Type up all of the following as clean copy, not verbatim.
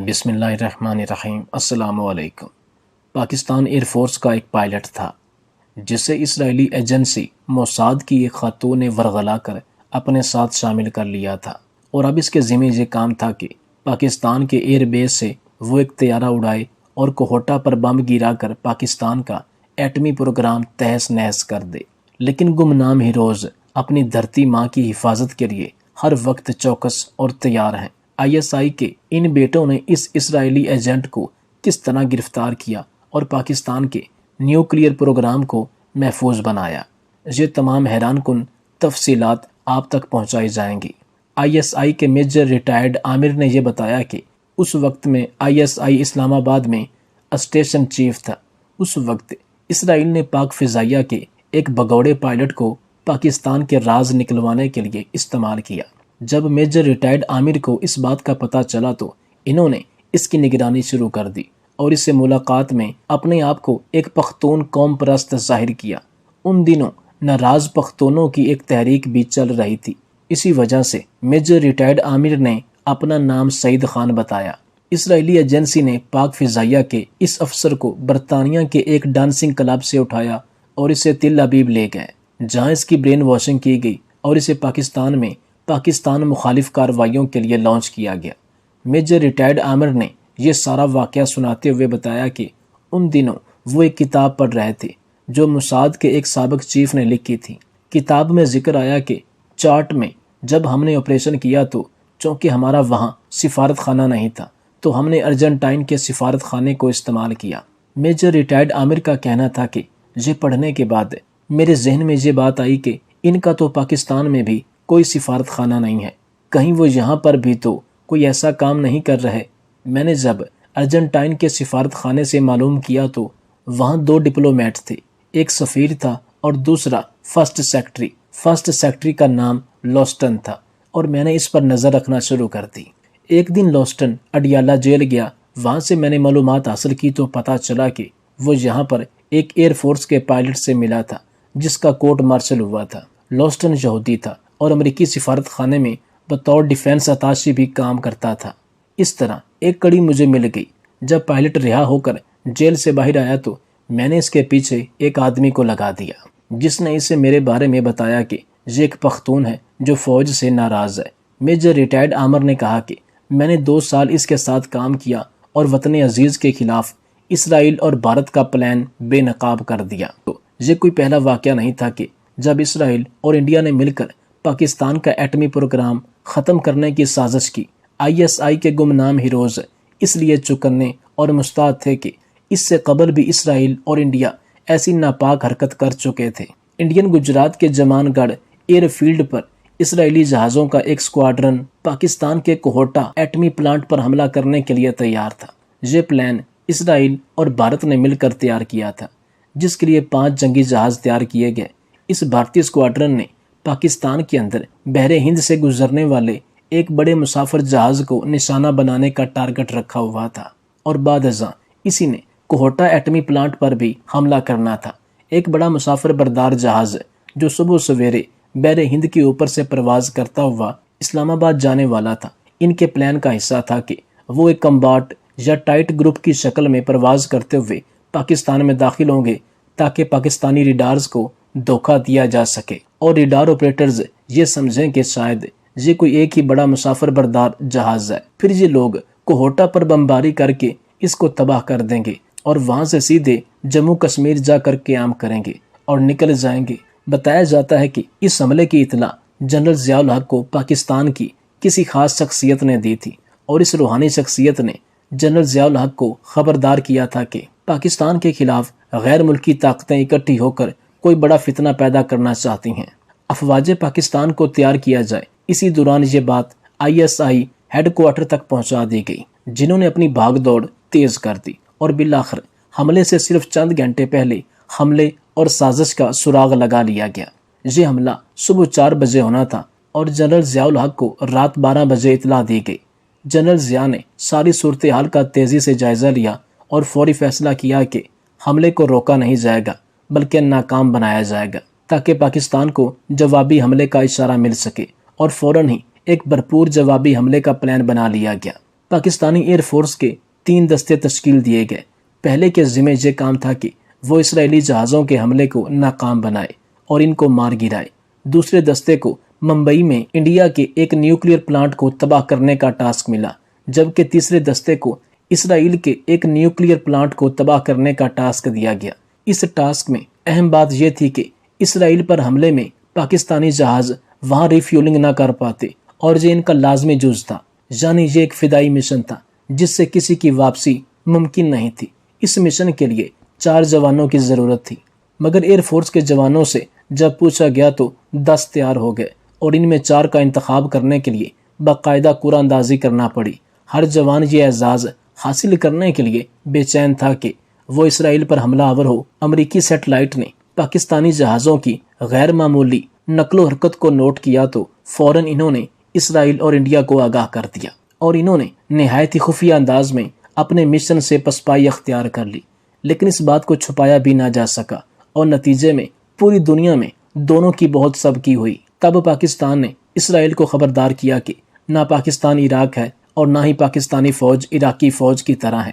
بسم اللہ الرحمن الرحیم۔ السلام علیکم۔ پاکستان ایئر فورس کا ایک پائلٹ تھا جسے اسرائیلی ایجنسی موساد کی ایک خاتون نے ورغلا کر اپنے ساتھ شامل کر لیا تھا، اور اب اس کے ذمہ یہ کام تھا کہ پاکستان کے ایئر بیس سے وہ ایک طیارہ اڑائے اور کوہٹا پر بم گرا کر پاکستان کا ایٹمی پروگرام تہس نہس کر دے۔ لیکن گمنام ہیروز اپنی دھرتی ماں کی حفاظت کے لیے ہر وقت چوکس اور تیار ہیں۔ ISI کے ان بیٹوں نے اس اسرائیلی ایجنٹ کو کس طرح گرفتار کیا اور پاکستان کے نیوکلیئر پروگرام کو محفوظ بنایا، یہ تمام حیران کن تفصیلات آپ تک پہنچائی جائیں گی۔ ISI کے میجر ریٹائرڈ عامر نے یہ بتایا کہ اس وقت میں ISI اسلام آباد میں اسٹیشن چیف تھا۔ اس وقت اسرائیل نے پاک فضائیہ کے ایک بگوڑے پائلٹ کو پاکستان کے راز نکلوانے کے لیے استعمال کیا۔ جب میجر ریٹائرڈ عامر کو اس بات کا پتہ چلا تو انہوں نے اس کی نگرانی شروع کر دی اور اس سے ملاقات میں اپنے آپ کو ایک پختون قوم پرست ظاہر کیا۔ ان دنوں ناراض پختونوں کی ایک تحریک بھی چل رہی تھی، اسی وجہ سے میجر ریٹائرڈ عامر نے اپنا نام سعید خان بتایا۔ اسرائیلی ایجنسی نے پاک فضائیہ کے اس افسر کو برطانیہ کے ایک ڈانسنگ کلب سے اٹھایا اور اسے تل ابیب لے گئے، جہاں اس کی برین واشنگ کی گئی اور اسے پاکستان میں مخالف کارروائیوں کے لیے لانچ کیا گیا۔ میجر ریٹائرڈ عامر نے یہ سارا واقعہ سناتے ہوئے بتایا کہ ان دنوں وہ ایک کتاب پڑھ رہے تھے جو موساد کے ایک سابق چیف نے لکھی تھی۔ کتاب میں ذکر آیا کہ چارٹ میں جب ہم نے آپریشن کیا تو چونکہ ہمارا وہاں سفارت خانہ نہیں تھا تو ہم نے ارجنٹائن کے سفارت خانے کو استعمال کیا۔ میجر ریٹائرڈ عامر کا کہنا تھا کہ یہ پڑھنے کے بعد میرے ذہن میں یہ بات آئی کہ ان کا تو پاکستان میں بھی کوئی سفارت خانہ نہیں ہے، کہیں وہ یہاں پر بھی تو کوئی ایسا کام نہیں کر رہے۔ میں نے جب ارجنٹائن کے سفارت خانے سے معلوم کیا تو وہاں 2 ڈپلومیٹ تھے، ایک سفیر تھا اور دوسرا فرسٹ سیکٹری۔ فرسٹ سیکٹری کا نام لوسٹن تھا اور میں نے اس پر نظر رکھنا شروع کر دی۔ ایک دن لوسٹن اڈیالہ جیل گیا، وہاں سے میں نے معلومات حاصل کی تو پتہ چلا کہ وہ یہاں پر ایک ایئر فورس کے پائلٹ سے ملا تھا جس کا کورٹ مارشل ہوا تھا۔ لوسٹن یہودی تھا اور امریکی سفارت خانے میں بطور ڈیفنس اتاشی بھی کام کرتا تھا۔ اس طرح ایک کڑی مجھے مل گئی۔ جب پائلٹ رہا ہو کر جیل سے باہر آیا تو میں نے اس کے پیچھے ایک آدمی کو لگا دیا جس نے اسے میرے بارے میں بتایا کہ یہ ایک پختون ہے جو فوج سے ناراض ہے۔ میجر ریٹائرڈ عامر نے کہا کہ میں نے 2 سال اس کے ساتھ کام کیا اور وطن عزیز کے خلاف اسرائیل اور بھارت کا پلان بے نقاب کر دیا۔ تو یہ کوئی پہلا واقعہ نہیں تھا کہ جب اسرائیل اور انڈیا نے مل کر پاکستان کا ایٹمی پروگرام ختم کرنے کی سازش کی۔ ISI کے گمنام ہیروز اس لیے چکنے اور مستعد تھے کہ اس سے قبل بھی اسرائیل اور انڈیا ایسی ناپاک حرکت کر چکے تھے۔ انڈین گجرات کے جمان گڑھ ایئر فیلڈ پر اسرائیلی جہازوں کا ایک سکواڈرن پاکستان کے کوہٹا ایٹمی پلانٹ پر حملہ کرنے کے لیے تیار تھا۔ یہ پلان اسرائیل اور بھارت نے مل کر تیار کیا تھا، جس کے لیے 5 جنگی جہاز تیار کیے گئے۔ اس بھارتی سکواڈرن نے پاکستان کے اندر بحر ہند سے گزرنے والے ایک بڑے مسافر جہاز کو نشانہ بنانے کا ٹارگٹ رکھا ہوا تھا اور بعد ازاں اسی نے کوہٹا ایٹمی پلانٹ پر بھی حملہ کرنا تھا۔ ایک بڑا مسافر بردار جہاز جو صبح سویرے بحر ہند کے اوپر سے پرواز کرتا ہوا اسلام آباد جانے والا تھا۔ ان کے پلان کا حصہ تھا کہ وہ ایک کمباٹ یا ٹائٹ گروپ کی شکل میں پرواز کرتے ہوئے پاکستان میں داخل ہوں گے تاکہ پاکستانی ریڈارز کو دھوکہ دیا جا سکے اور ریڈار آپریٹرز یہ سمجھیں کہ شاید یہ کوئی ایک ہی بڑا مسافر بردار جہاز ہے۔ پھر یہ لوگ کوہٹا پر بمباری کر کے اس کو تباہ کر دیں گے اور وہاں سے سیدھے جموں کشمیر جا کر قیام کریں گے اور نکل جائیں گے۔ بتایا جاتا ہے کہ اس حملے کی اطلاع جنرل ضیاء الحق کو پاکستان کی کسی خاص شخصیت نے دی تھی اور اس روحانی شخصیت نے جنرل ضیاء الحق کو خبردار کیا تھا کہ پاکستان کے خلاف غیر ملکی طاقتیں اکٹھی ہو کر کوئی بڑا فتنہ پیدا کرنا چاہتی ہیں، افواج پاکستان کو تیار کیا جائے۔ اسی دوران یہ بات ISI ہیڈ کوارٹر تک پہنچا دی گئی، جنہوں نے اپنی بھاگ دوڑ تیز کر دی اور بالآخر حملے سے صرف چند گھنٹے پہلے حملے اور سازش کا سراغ لگا لیا گیا۔ یہ حملہ صبح 4 بجے ہونا تھا اور جنرل ضیاء الحق کو رات 12 بجے اطلاع دی گئی۔ جنرل ضیاء نے ساری صورتحال کا تیزی سے جائزہ لیا اور فوری فیصلہ کیا کہ حملے کو روکا نہیں جائے گا بلکہ ناکام بنایا جائے گا تاکہ پاکستان کو جوابی حملے کا اشارہ مل سکے، اور فوراً ہی ایک بھرپور جوابی حملے کا پلان بنا لیا گیا۔ پاکستانی ایئر فورس کے 3 دستے تشکیل دیے گئے۔ پہلے کے ذمہ یہ کام تھا کہ وہ اسرائیلی جہازوں کے حملے کو ناکام بنائے اور ان کو مار گرائے۔ دوسرے دستے کو ممبئی میں انڈیا کے ایک نیوکلیئر پلانٹ کو تباہ کرنے کا ٹاسک ملا، جبکہ تیسرے دستے کو اسرائیل کے ایک نیوکلیئر پلانٹ کو تباہ کرنے کا ٹاسک دیا گیا۔ اس ٹاسک میں اہم بات یہ تھی کہ اسرائیل پر حملے میں پاکستانی جہاز وہاں ریفیولنگ نہ کر پاتے، اور یہ ان کا لازمی جز تھا، یعنی یہ ایک فدائی مشن تھا جس سے کسی کی واپسی ممکن نہیں تھی۔ اس مشن کے لیے 4 جوانوں کی ضرورت تھی، مگر ایئر فورس کے جوانوں سے جب پوچھا گیا تو 10 تیار ہو گئے، اور ان میں 4 کا انتخاب کرنے کے لیے باقاعدہ قرعہ اندازی کرنا پڑی۔ ہر جوان یہ اعزاز حاصل کرنے کے لیے بے چین تھا کہ وہ اسرائیل پر حملہ آور ہو۔ امریکی سیٹلائٹ نے پاکستانی جہازوں کی غیر معمولی نقل و حرکت کو نوٹ کیا تو فوراً انہوں نے اسرائیل اور انڈیا کو آگاہ کر دیا، اور انہوں نے نہایت ہی خفیہ انداز میں اپنے مشن سے پسپائی اختیار کر لی۔ لیکن اس بات کو چھپایا بھی نہ جا سکا، اور نتیجے میں پوری دنیا میں دونوں کی بہت سبکی ہوئی۔ تب پاکستان نے اسرائیل کو خبردار کیا کہ نہ پاکستان عراق ہے اور نہ ہی پاکستانی فوج عراقی فوج کی طرح ہے۔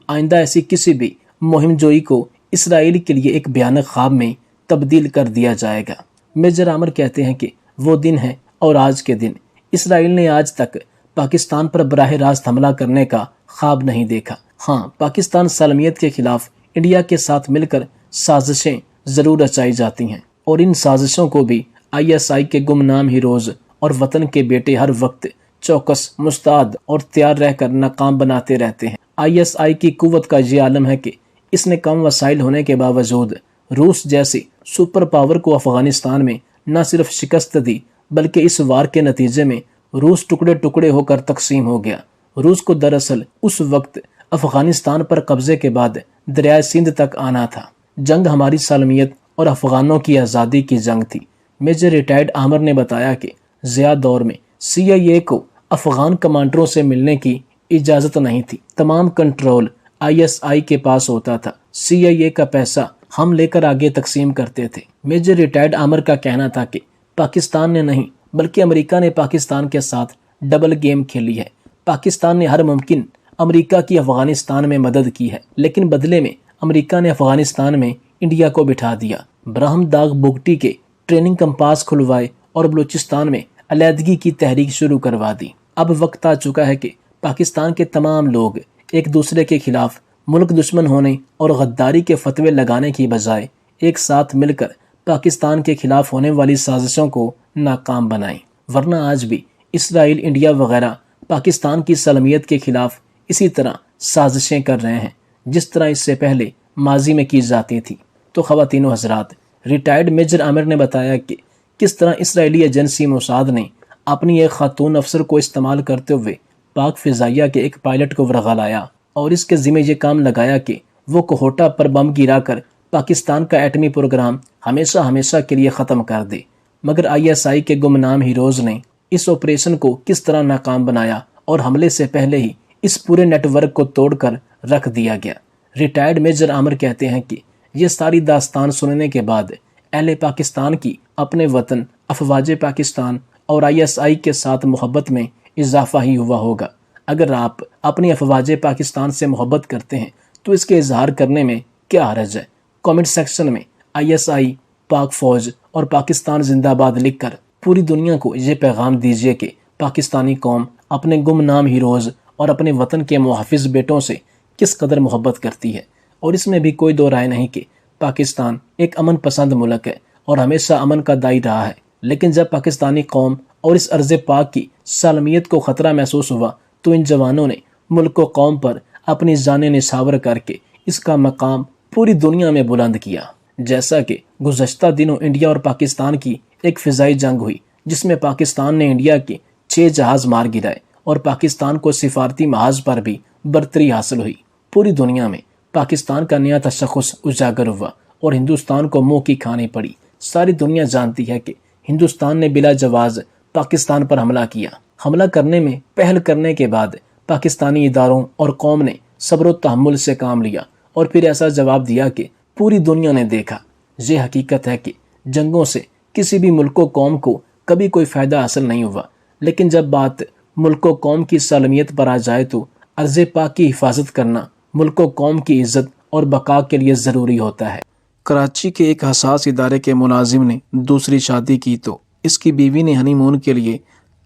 آئندہ ایسی کسی بھی مہم جوئی کو اسرائیل کے لیے ایک بھیانک خواب میں تبدیل کر دیا جائے گا۔ میجر عامر کہتے ہیں کہ وہ دن ہے اور آج کے دن اسرائیل نے آج تک پاکستان پر براہ راست حملہ کرنے کا خواب نہیں دیکھا۔ ہاں، پاکستان سالمیت کے خلاف انڈیا کے ساتھ مل کر سازشیں ضرور رچائی جاتی ہیں، اور ان سازشوں کو بھی ISI کے گمنام ہیروز اور وطن کے بیٹے ہر وقت چوکس، مستعد اور تیار رہ کر ناکام بناتے رہتے ہیں۔ ISI کی قوت کا یہ عالم ہے کہ اس نے کم وسائل ہونے کے باوجود روس جیسی سپر پاور کو افغانستان میں نہ صرف شکست دی، بلکہ اس وار کے نتیجے میں روس ٹکڑے ٹکڑے ہو کر تقسیم ہو گیا۔ روس کو دراصل اس وقت افغانستان پر قبضے کے بعد دریائے سندھ تک آنا تھا۔ جنگ ہماری سالمیت اور افغانوں کی آزادی کی جنگ تھی۔ میجر ریٹائرڈ عامر نے بتایا کہ ضیاء دور میں CIA کو افغان کمانڈروں سے ملنے کی اجازت نہیں تھی۔ تمام کنٹرول ISI کے پاس ہوتا تھا۔ CIA کا پیسہ ہم لے کر آگے تقسیم کرتے تھے۔ میجر ریٹائرڈ عامر کا کہنا تھا کہ پاکستان نے نہیں بلکہ امریکہ نے پاکستان کے ساتھ ڈبل گیم کھیلی ہے۔ پاکستان نے ہر ممکن امریکہ کی افغانستان میں مدد کی ہے، لیکن بدلے میں امریکہ نے افغانستان میں انڈیا کو بٹھا دیا، براہم داغ بگٹی کے ٹریننگ کمپاس کھلوائے اور بلوچستان میں علیحدگی کی تحریک شروع کروا دی۔ اب وقت آ چکا ہے کہ پاکستان کے تمام لوگ ایک دوسرے کے خلاف ملک دشمن ہونے اور غداری کے فتوے لگانے کی بجائے ایک ساتھ مل کر پاکستان کے خلاف ہونے والی سازشوں کو ناکام بنائیں، ورنہ آج بھی اسرائیل، انڈیا وغیرہ پاکستان کی سالمیت کے خلاف اسی طرح سازشیں کر رہے ہیں جس طرح اس سے پہلے ماضی میں کی جاتی تھی۔ تو خواتین و حضرات، ریٹائرڈ میجر عامر نے بتایا کہ کس طرح اسرائیلی ایجنسی موساد نے اپنی ایک خاتون افسر کو استعمال کرتے ہوئے پاک فضائیہ کے ایک پائلٹ کو ورغلایا اور اس کے ذمہ یہ کام لگایا کہ وہ کوہوٹا پر بم گرا کر پاکستان کا ایٹمی پروگرام ہمیشہ کے لیے ختم کر دے۔ مگر ISI کے گمنام ہیروز نے اس آپریشن کو کس طرح ناکام بنایا اور حملے سے پہلے ہی اس پورے نیٹ ورک کو توڑ کر رکھ دیا گیا۔ ریٹائرڈ میجر عامر کہتے ہیں کہ یہ ساری داستان سننے کے بعد اہل پاکستان کی اپنے وطن، افواج پاکستان اور ISI کے ساتھ محبت میں اضافہ ہی ہوا ہوگا۔ اگر آپ اپنی افواج پاکستان سے محبت کرتے ہیں تو اس کے اظہار کرنے میں کیا حرج ہے؟ کامنٹ سیکشن میں ISI، پاک فوج اور پاکستان زندہ باد لکھ کر پوری دنیا کو یہ پیغام دیجیے کہ پاکستانی قوم اپنے گمنام ہیروز اور اپنے وطن کے محافظ بیٹوں سے کس قدر محبت کرتی ہے، اور اس میں بھی کوئی دو رائے نہیں کہ پاکستان ایک امن پسند ملک ہے اور ہمیشہ امن کا دائی رہا ہے۔ لیکن جب پاکستانی قوم اور اس ارض پاک کی سالمیت کو خطرہ محسوس ہوا تو ان جوانوں نے ملک و قوم پر اپنی جانیں نچھاور کر کے اس کا مقام پوری دنیا میں بلند کیا۔ جیسا کہ گزشتہ دنوں انڈیا اور پاکستان کی ایک فضائی جنگ ہوئی جس میں پاکستان نے انڈیا کے 6 جہاز مار گرائے اور پاکستان کو سفارتی محاذ پر بھی برتری حاصل ہوئی۔ پوری دنیا میں پاکستان کا نیا تشخص اجاگر ہوا اور ہندوستان کو منہ کی کھانی پڑی۔ ساری دنیا جانتی ہے کہ ہندوستان نے بلا جواز پاکستان پر حملہ کیا۔ حملہ کرنے میں پہل کرنے کے بعد پاکستانی اداروں اور قوم نے صبر و تحمل سے کام لیا اور پھر ایسا جواب دیا کہ پوری دنیا نے دیکھا۔ یہ حقیقت ہے کہ جنگوں سے کسی بھی ملک و قوم کو کبھی کوئی فائدہ حاصل نہیں ہوا، لیکن جب بات ملک و قوم کی سالمیت پر آ جائے تو عرض پاک کی حفاظت کرنا ملک و قوم کی عزت اور بقا کے لیے ضروری ہوتا ہے۔ کراچی کے ایک حساس ادارے کے ملازم نے دوسری شادی کی تو اس کی بیوی نے ہنی مون کے لیے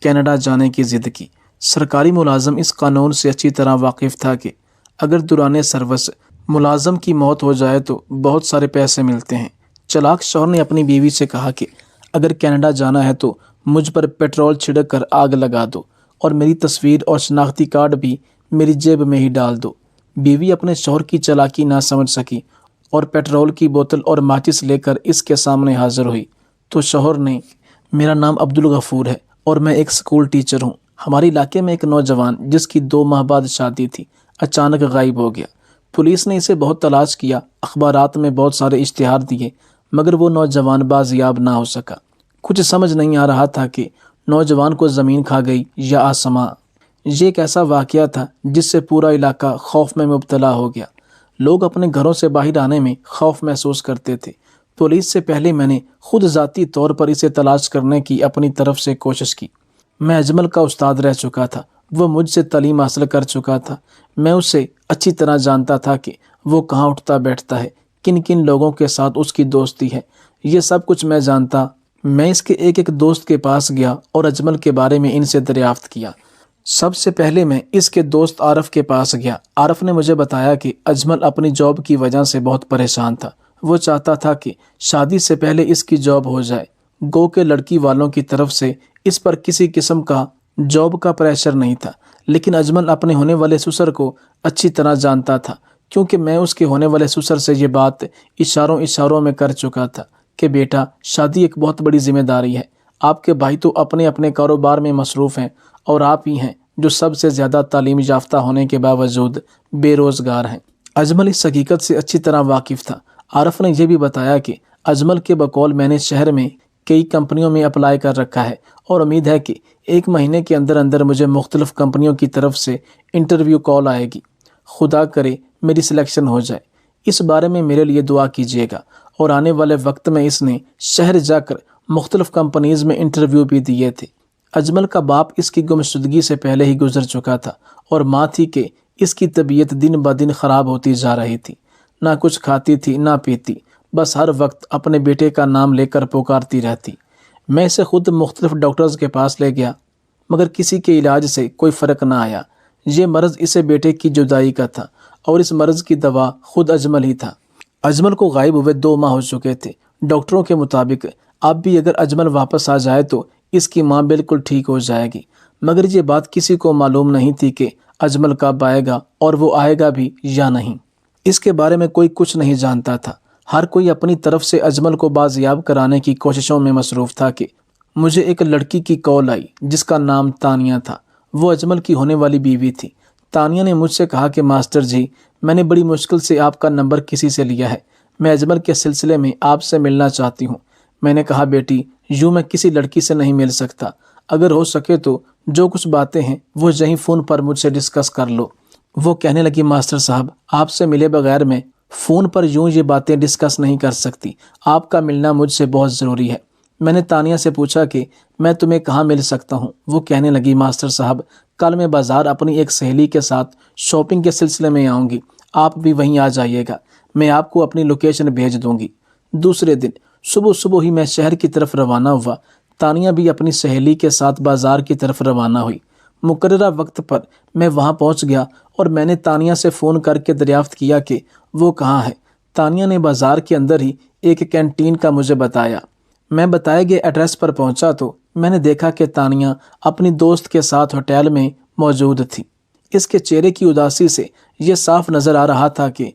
کینیڈا جانے کی ضد کی۔ سرکاری ملازم اس قانون سے اچھی طرح واقف تھا کہ اگر دوران سروس ملازم کی موت ہو جائے تو بہت سارے پیسے ملتے ہیں۔ چلاک شوہر نے اپنی بیوی سے کہا کہ اگر کینیڈا جانا ہے تو مجھ پر پیٹرول چھڑک کر آگ لگا دو اور میری تصویر اور شناختی کارڈ بھی میری جیب میں ہی ڈال دو۔ بیوی اپنے شوہر کی چالاکی نہ سمجھ سکی اور پیٹرول کی بوتل اور ماچس لے کر اس کے سامنے حاضر ہوئی تو شوہر نے، میرا نام عبدالغفور ہے اور میں ایک سکول ٹیچر ہوں۔ ہمارے علاقے میں ایک نوجوان جس کی 2 ماہ بعد شادی تھی اچانک غائب ہو گیا۔ پولیس نے اسے بہت تلاش کیا، اخبارات میں بہت سارے اشتہار دیے، مگر وہ نوجوان بازیاب نہ ہو سکا۔ کچھ سمجھ نہیں آ رہا تھا کہ نوجوان کو زمین کھا گئی یا آسماں۔ یہ ایک ایسا واقعہ تھا جس سے پورا علاقہ خوف میں مبتلا ہو گیا۔ لوگ اپنے گھروں سے باہر آنے میں خوف محسوس کرتے تھے۔ پولیس سے پہلے میں نے خود ذاتی طور پر اسے تلاش کرنے کی اپنی طرف سے کوشش کی۔ میں اجمل کا استاد رہ چکا تھا، وہ مجھ سے تعلیم حاصل کر چکا تھا۔ میں اسے اچھی طرح جانتا تھا کہ وہ کہاں اٹھتا بیٹھتا ہے، کن کن لوگوں کے ساتھ اس کی دوستی ہے، یہ سب کچھ میں جانتا۔ میں اس کے ایک دوست کے پاس گیا اور اجمل کے بارے میں ان سے دریافت کیا۔ سب سے پہلے میں اس کے دوست عارف کے پاس گیا۔ عارف نے مجھے بتایا کہ اجمل اپنی جاب کی وجہ سے بہت پریشان تھا۔ وہ چاہتا تھا کہ شادی سے پہلے اس کی جاب ہو جائے، گو کہ لڑکی والوں کی طرف سے اس پر کسی قسم کا جاب کا پریشر نہیں تھا۔ لیکن اجمل اپنے ہونے والے سسر کو اچھی طرح جانتا تھا، کیونکہ میں اس کے ہونے والے سسر سے یہ بات اشاروں میں کر چکا تھا کہ بیٹا، شادی ایک بہت بڑی ذمہ داری ہے۔ آپ کے بھائی تو اپنے اپنے کاروبار میں مصروف ہیں اور آپ ہی ہیں جو سب سے زیادہ تعلیم یافتہ ہونے کے باوجود بے روزگار ہیں۔ اجمل اس حقیقت سے اچھی طرح واقف تھا۔ عارف نے یہ بھی بتایا کہ اجمل کے بقول میں نے شہر میں کئی کمپنیوں میں اپلائی کر رکھا ہے اور امید ہے کہ 1 مہینے کے اندر اندر مجھے مختلف کمپنیوں کی طرف سے انٹرویو کال آئے گی۔ خدا کرے میری سلیکشن ہو جائے۔ اس بارے میں میرے لیے دعا کیجیے گا۔ اور آنے والے وقت میں اس نے شہر جا کر مختلف کمپنیز میں انٹرویو بھی دیے تھے۔ اجمل کا باپ اس کی گمشدگی سے پہلے ہی گزر چکا تھا اور ماں تھی کہ اس کی طبیعت دن بدن خراب ہوتی جا رہی تھی۔ نہ کچھ کھاتی تھی نہ پیتی، بس ہر وقت اپنے بیٹے کا نام لے کر پکارتی رہتی۔ میں اسے خود مختلف ڈاکٹرز کے پاس لے گیا، مگر کسی کے علاج سے کوئی فرق نہ آیا۔ یہ مرض اسے بیٹے کی جدائی کا تھا اور اس مرض کی دوا خود اجمل ہی تھا۔ اجمل کو غائب ہوئے 2 ماہ ہو چکے تھے۔ ڈاکٹروں کے مطابق اب بھی اگر اجمل واپس آ جائے تو اس کی ماں بالکل ٹھیک ہو جائے گی، مگر یہ بات کسی کو معلوم نہیں تھی کہ اجمل کب آئے گا اور وہ آئے گا بھی یا نہیں۔ اس کے بارے میں کوئی کچھ نہیں جانتا تھا۔ ہر کوئی اپنی طرف سے اجمل کو بازیاب کرانے کی کوششوں میں مصروف تھا کہ مجھے ایک لڑکی کی کال آئی جس کا نام تانیہ تھا۔ وہ اجمل کی ہونے والی بیوی تھی۔ تانیہ نے مجھ سے کہا کہ ماسٹر جی، میں نے بڑی مشکل سے آپ کا نمبر کسی سے لیا ہے، میں اجمل کے سلسلے میں آپ سے ملنا چاہتی ہوں۔ میں نے کہا بیٹی، یوں میں کسی لڑکی سے نہیں مل سکتا، اگر ہو سکے تو جو کچھ باتیں ہیں وہ یہیں فون پر مجھ سے ڈسکس کر لو۔ وہ کہنے لگی ماسٹر صاحب، آپ سے ملے بغیر میں فون پر یوں یہ باتیں ڈسکس نہیں کر سکتی، آپ کا ملنا مجھ سے بہت ضروری ہے۔ میں نے تانیہ سے پوچھا کہ میں تمہیں کہاں مل سکتا ہوں؟ وہ کہنے لگی ماسٹر صاحب، کل میں بازار اپنی ایک سہیلی کے ساتھ شاپنگ کے سلسلے میں آؤں گی، آپ بھی وہیں آ جائیے گا، میں آپ کو اپنی لوکیشن بھیج دوں گی۔ دوسرے دن صبح ہی میں شہر کی طرف روانہ ہوا۔ تانیہ بھی اپنی سہیلی کے ساتھ بازار کی طرف روانہ ہوئی۔ مقررہ وقت پر میں وہاں پہنچ گیا اور میں نے تانیہ سے فون کر کے دریافت کیا کہ وہ کہاں ہے۔ تانیہ نے بازار کے اندر ہی ایک کینٹین کا مجھے بتایا۔ میں بتائے گئے ایڈریس پر پہنچا تو میں نے دیکھا کہ تانیہ اپنی دوست کے ساتھ ہوٹل میں موجود تھی۔ اس کے چہرے کی اداسی سے یہ صاف نظر آ رہا تھا کہ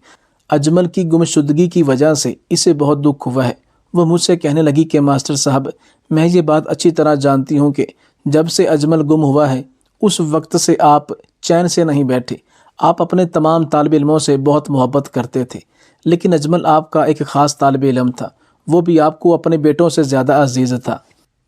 اجمل کی گمشدگی کی وجہ سے اسے بہت دکھ ہوا ہے۔ وہ مجھ سے کہنے لگی کہ ماسٹر صاحب، میں یہ بات اچھی طرح جانتی ہوں کہ جب سے اجمل گم ہوا ہے اس وقت سے آپ چین سے نہیں بیٹھے۔ آپ اپنے تمام طالب علموں سے بہت محبت کرتے تھے، لیکن اجمل آپ کا ایک خاص طالب علم تھا، وہ بھی آپ کو اپنے بیٹوں سے زیادہ عزیز تھا،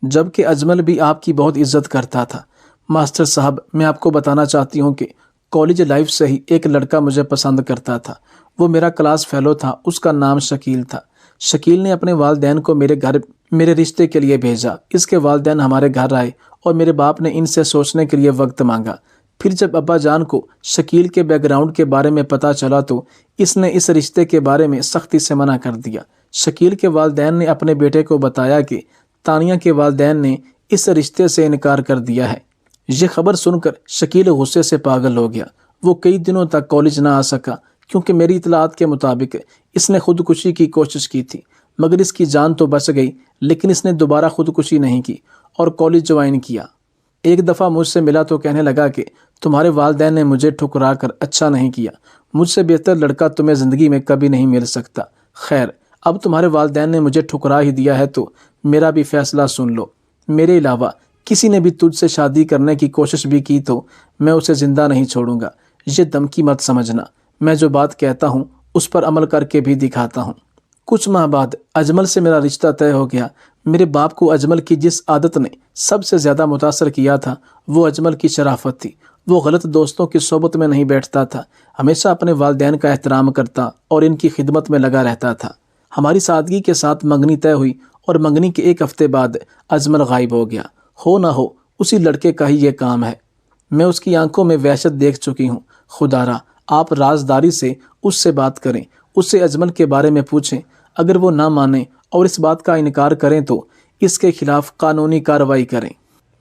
جبکہ اجمل بھی آپ کی بہت عزت کرتا تھا۔ ماسٹر صاحب، میں آپ کو بتانا چاہتی ہوں کہ کالج لائف سے ہی ایک لڑکا مجھے پسند کرتا تھا، وہ میرا کلاس فیلو تھا، اس کا نام شکیل تھا۔ شکیل نے اپنے والدین کو میرے رشتے کے لیے بھیجا۔ اس کے والدین ہمارے گھر آئے اور میرے باپ نے ان سے سوچنے کے لیے وقت مانگا۔ پھر جب ابا جان کو شکیل کے بیک گراؤنڈ کے بارے میں پتہ چلا تو اس نے اس رشتے کے بارے میں سختی سے منع کر دیا۔ شکیل کے والدین نے اپنے بیٹے کو بتایا کہ تانیہ کے والدین نے اس رشتے سے انکار کر دیا ہے۔ یہ خبر سن کر شکیل غصے سے پاگل ہو گیا۔ وہ کئی دنوں تک کالج نہ آ سکا کیونکہ میری اطلاعات کے مطابق اس نے خودکشی کی کوشش کی تھی، مگر اس کی جان تو بچ گئی، لیکن اس نے دوبارہ خودکشی نہیں کی اور کالج جوائن کیا۔ ایک دفعہ مجھ سے ملا تو کہنے لگا کہ تمہارے والدین نے مجھے ٹھکرا کر اچھا نہیں کیا، مجھ سے بہتر لڑکا تمہیں زندگی میں کبھی نہیں مل سکتا۔ خیر، اب تمہارے والدین نے مجھے ٹھکرا ہی دیا ہے تو میرا بھی فیصلہ سن لو۔ میرے علاوہ کسی نے بھی تجھ سے شادی کرنے کی کوشش بھی کی تو میں اسے زندہ نہیں چھوڑوں گا۔ یہ دھمکی مت سمجھنا، میں جو بات کہتا ہوں اس پر عمل کر کے بھی دکھاتا ہوں۔ کچھ ماہ بعد اجمل سے میرا رشتہ طے ہو گیا۔ میرے باپ کو اجمل کی جس عادت نے سب سے زیادہ متاثر کیا تھا وہ اجمل کی شرافت تھی۔ وہ غلط دوستوں کی صحبت میں نہیں بیٹھتا تھا، ہمیشہ اپنے والدین کا احترام کرتا اور ان کی خدمت میں لگا رہتا تھا۔ ہماری سادگی کے ساتھ منگنی طے ہوئی اور منگنی کے ایک ہفتے بعد اجمل غائب ہو گیا۔ ہو نہ ہو اسی لڑکے کا ہی یہ کام ہے۔ میں اس کی آنکھوں میں وحشت دیکھ چکی ہوں۔ خدا را آپ رازداری سے اس سے بات کریں، اس سے اجمل کے بارے میں پوچھیں۔ اگر وہ نہ مانے اور اس بات کا انکار کریں تو اس کے خلاف قانونی کارروائی کریں۔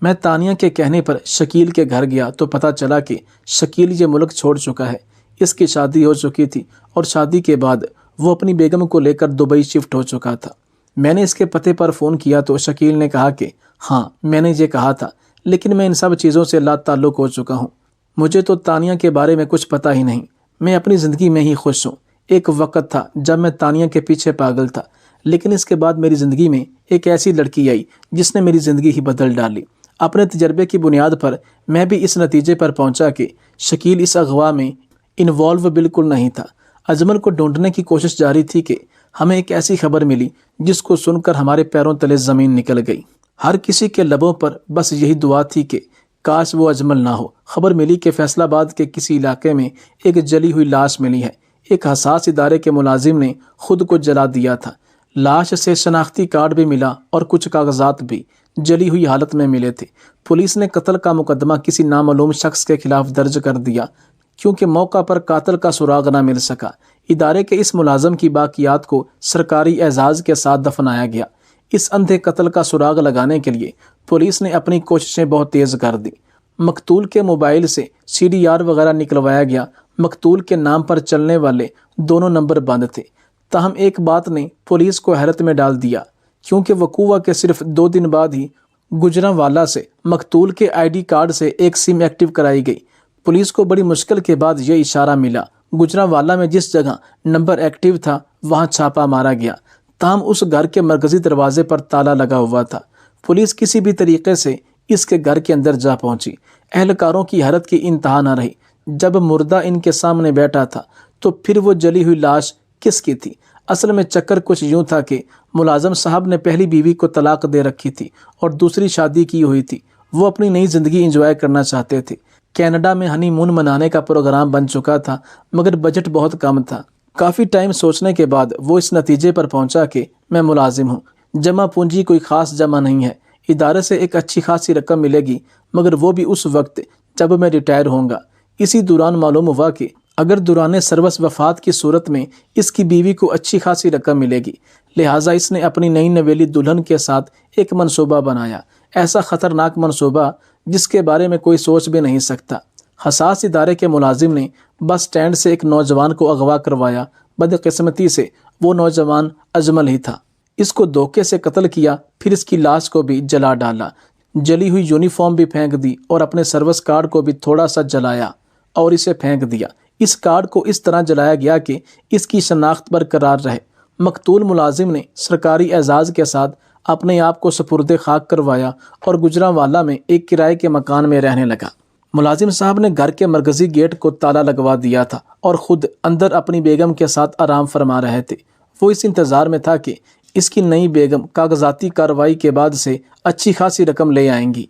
میں تانیہ کے کہنے پر شکیل کے گھر گیا تو پتہ چلا کہ شکیل یہ ملک چھوڑ چکا ہے۔ اس کی شادی ہو چکی تھی اور شادی کے بعد وہ اپنی بیگم کو لے کر دبئی شفٹ ہو چکا تھا۔ میں نے اس کے پتے پر فون کیا تو شکیل نے کہا کہ ہاں میں نے یہ کہا تھا، لیکن میں ان سب چیزوں سے لا تعلق ہو چکا ہوں۔ مجھے تو تانیہ کے بارے میں کچھ پتہ ہی نہیں۔ میں اپنی زندگی میں ہی خوش ہوں۔ ایک وقت تھا جب میں تانیہ کے پیچھے پاگل تھا، لیکن اس کے بعد میری زندگی میں ایک ایسی لڑکی آئی جس نے میری زندگی ہی بدل ڈالی۔ اپنے تجربے کی بنیاد پر میں بھی اس نتیجے پر پہنچا کہ شکیل اس اغوا میں انوالو بالکل نہیں تھا۔ اجمل کو ڈھونڈنے کی کوشش جاری تھی کہ ہمیں ایک ایسی خبر ملی جس کو سن کر ہمارے پیروں تلے زمین نکل گئی۔ ہر کسی کے لبوں پر بس یہی دعا تھی کہ کاش وہ اجمل نہ ہو۔ خبر ملی کہ فیصل آباد کے کسی علاقے میں ایک جلی ہوئی لاش ملی ہے۔ ایک حساس ادارے کے ملازم نے خود کو جلا دیا تھا۔ لاش سے شناختی کارڈ بھی ملا اور کچھ کاغذات بھی جلی ہوئی حالت میں ملے تھے۔ پولیس نے قتل کا مقدمہ کسی نامعلوم شخص کے خلاف درج کر دیا کیونکہ موقع پر قاتل کا سراغ نہ مل سکا۔ ادارے کے اس ملازم کی باقیات کو سرکاری اعزاز کے ساتھ دفنایا گیا۔ اس اندھے قتل کا سراغ لگانے کے لیے پولیس نے اپنی کوششیں بہت تیز کر دی۔ مقتول کے موبائل سے CDR وغیرہ نکلوایا گیا۔ مقتول کے نام پر چلنے والے دونوں نمبر بند تھے۔ تاہم ایک بات نے پولیس کو حیرت میں ڈال دیا کیونکہ وقوع کے صرف 2 دن بعد ہی گجرانوالہ سے مقتول کے ID کارڈ سے ایک سم ایکٹیو کرائی گئی۔ پولیس کو بڑی مشکل کے بعد یہ اشارہ ملا۔ گجرانوالہ میں جس جگہ نمبر ایکٹیو تھا وہاں چھاپا مارا گیا، تاہم اس گھر کے مرکزی دروازے پر تالا لگا ہوا تھا۔ پولیس کسی بھی طریقے سے اس کے گھر کے اندر جا پہنچی۔ اہلکاروں کی حیرت کی انتہا نہ رہی۔ جب مردہ ان کے سامنے بیٹھا تھا تو پھر وہ جلی ہوئی لاش کس کی تھی؟ اصل میں چکر کچھ یوں تھا کہ ملازم صاحب نے پہلی بیوی کو طلاق دے رکھی تھی اور دوسری شادی کی ہوئی تھی۔ وہ اپنی نئی زندگی انجوائے کرنا چاہتے تھے۔ کینیڈا میں ہنی مون منانے کا پروگرام بن چکا تھا مگر بجٹ بہت کم تھا۔ کافی ٹائم سوچنے کے بعد وہ اس نتیجے پر پہنچا کہ میں ملازم ہوں، جمع پونجی کوئی خاص جمع نہیں ہے، ادارے سے ایک اچھی خاصی رقم ملے گی مگر وہ بھی اس وقت جب میں ریٹائر ہوں گا۔ اسی دوران معلوم ہوا کہ اگر دوران سروس وفات کی صورت میں اس کی بیوی کو اچھی خاصی رقم ملے گی، لہٰذا اس نے اپنی نئی نویلی دلہن کے ساتھ ایک منصوبہ بنایا، ایسا خطرناک منصوبہ جس کے بارے میں کوئی سوچ بھی نہیں سکتا۔ حساس ادارے کے ملازم نے بس سٹینڈ سے ایک نوجوان کو اغوا کروایا۔ بدقسمتی سے وہ نوجوان اجمل ہی تھا۔ اس کو دھوکے سے قتل کیا، پھر اس کی لاش کو بھی جلا ڈالا، جلی ہوئی یونیفارم بھی پھینک دی اور اپنے سروس کارڈ کو بھی تھوڑا سا جلایا اور اسے پھینک دیا۔ اس کارڈ کو اس طرح جلایا گیا کہ اس کی شناخت برقرار رہے۔ مقتول ملازم نے سرکاری اعزاز کے ساتھ اپنے آپ کو سپرد خاک کروایا اور گجرانوالہ میں ایک کرائے کے مکان میں رہنے لگا۔ ملازم صاحب نے گھر کے مرکزی گیٹ کو تالا لگوا دیا تھا اور خود اندر اپنی بیگم کے ساتھ آرام فرما رہے تھے۔ وہ اس انتظار میں تھا کہ اس کی نئی بیگم کاغذاتی کارروائی کے بعد سے اچھی خاصی رقم لے آئیں گی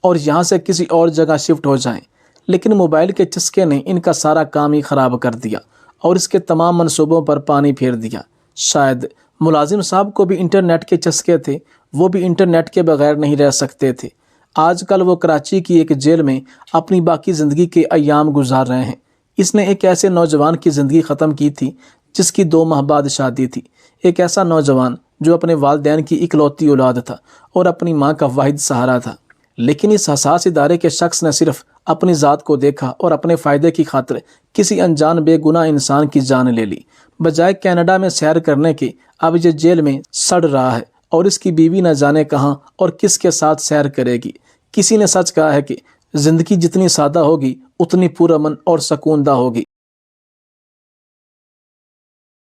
اور یہاں سے کسی اور جگہ شفٹ ہو جائیں، لیکن موبائل کے چسکے نے ان کا سارا کام ہی خراب کر دیا اور اس کے تمام منصوبوں پر پانی پھیر دیا۔ شاید ملازم صاحب کو بھی انٹرنیٹ کے چسکے تھے، وہ بھی انٹرنیٹ کے بغیر نہیں رہ سکتے تھے۔ آج کل وہ کراچی کی ایک جیل میں اپنی باقی زندگی کے ایام گزار رہے ہیں۔ اس نے ایک ایسے نوجوان کی زندگی ختم کی تھی جس کی 2 ماہ بعد شادی تھی، ایک ایسا نوجوان جو اپنے والدین کی اکلوتی اولاد تھا اور اپنی ماں کا واحد سہارا تھا، لیکن اس حساس ادارے کے شخص نے صرف اپنی ذات کو دیکھا اور اپنے فائدے کی خاطر کسی انجان بے گناہ انسان کی جان لے لی۔ بجائے کینیڈا میں سیر کرنے کے اب یہ جیل میں سڑ رہا ہے اور اس کی بیوی نہ جانے کہاں اور کس کے ساتھ سیر کرے گی۔ کسی نے سچ کہا ہے کہ زندگی جتنی سادہ ہوگی اتنی پرامن اور سکون دہ ہوگی۔